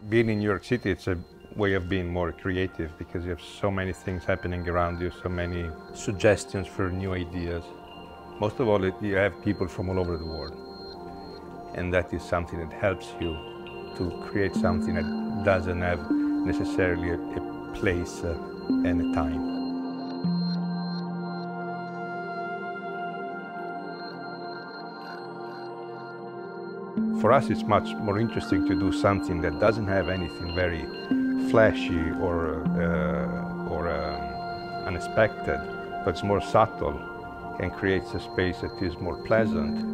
Being in New York City, it's a way of being more creative because you have so many things happening around you, so many suggestions for new ideas. Most of all, you have people from all over the world. And that is something that helps you to create something that doesn't have necessarily a place and a time. For us, it's much more interesting to do something that doesn't have anything very flashy or unexpected, but it's more subtle and creates a space that is more pleasant,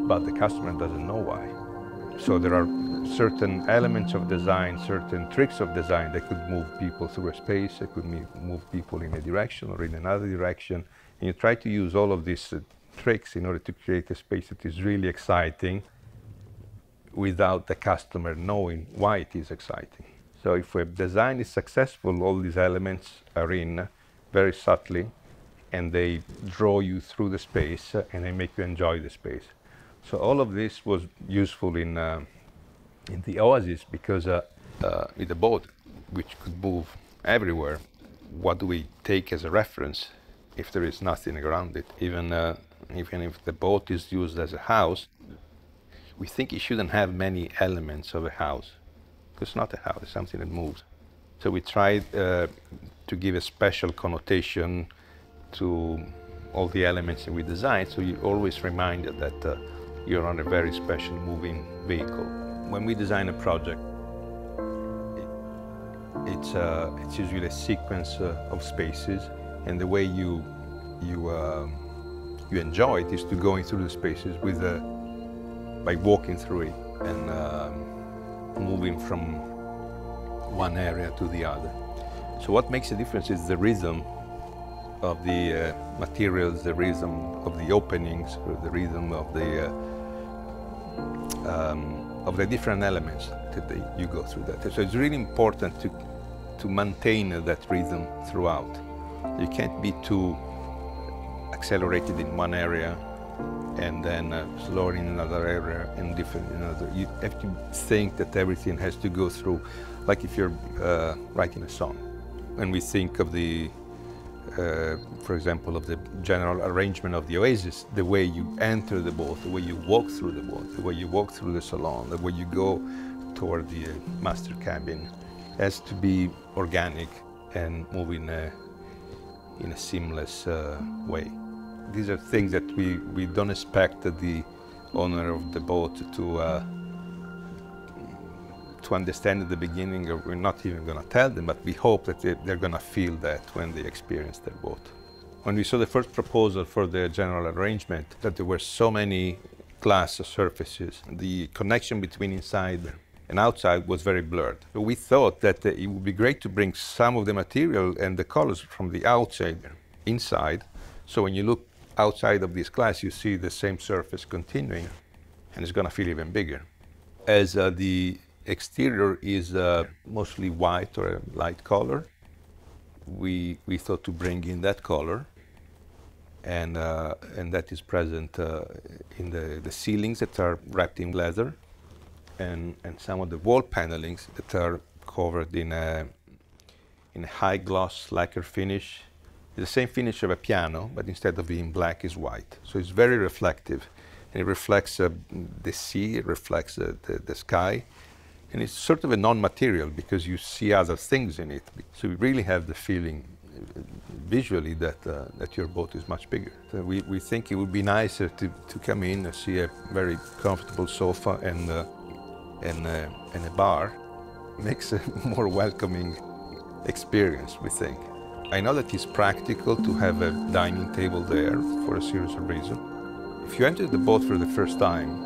but the customer doesn't know why. So there are certain elements of design, certain tricks of design that could move people through a space, that could move people in a direction or in another direction. And you try to use all of these tricks in order to create a space that is really exciting without the customer knowing why it is exciting. So if a design is successful, all these elements are in very subtly, and they draw you through the space and they make you enjoy the space. So all of this was useful in the Oasis because with the boat, which could move everywhere, what do we take as a reference if there is nothing around it? Even if the boat is used as a house, we think it shouldn't have many elements of a house, because it's not a house, it's something that moves. So we tried to give a special connotation to all the elements that we designed, so you're always reminded that you're on a very special moving vehicle. When we design a project, it's usually a sequence of spaces, and the way you enjoy it is to going through the spaces by walking through it and moving from one area to the other. So what makes a difference is the rhythm of the materials, the rhythm of the openings, or the rhythm of the different elements that you go through that. So it's really important to maintain that rhythm throughout. You can't be too accelerated in one area and then slower in another area and different in another. You have to think that everything has to go through, like if you're writing a song. When we think of the, for example, of the general arrangement of the Oasis, the way you enter the boat, the way you walk through the boat, the way you walk through the salon, the way you go toward the master cabin, has to be organic and move in a seamless way. These are things that we don't expect the owner of the boat to understand at the beginning, or we're not even going to tell them, but we hope that they're going to feel that when they experience their boat. When we saw the first proposal for the general arrangement, that there were so many glass surfaces, the connection between inside and outside was very blurred. So we thought that it would be great to bring some of the material and the colors from the outside inside, so when you look outside of this glass, you see the same surface continuing, and it's going to feel even bigger. As the exterior is mostly white or a light color, we thought to bring in that color, and that is present in the ceilings that are wrapped in leather, and some of the wall panelings that are covered in a high gloss lacquer finish. The same finish of a piano, but instead of being black, is white. So it's very reflective, and it reflects the sea, it reflects the sky, and it's sort of a non-material because you see other things in it. So you really have the feeling visually that your boat is much bigger. So we think it would be nicer to come in and see a very comfortable sofa and a bar. Makes a more welcoming experience, we think. I know that it's practical to have a dining table there for a series of reasons. If you enter the boat for the first time,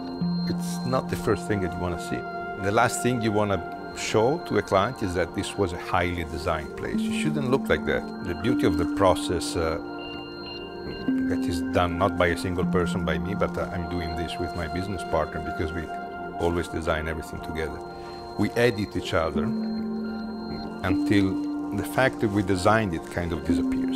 it's not the first thing that you want to see. The last thing you want to show to a client is that this was a highly designed place. You shouldn't look like that. The beauty of the process that is done not by a single person, by me, but I'm doing this with my business partner because we always design everything together. We edit each other until the fact that we designed it kind of disappears.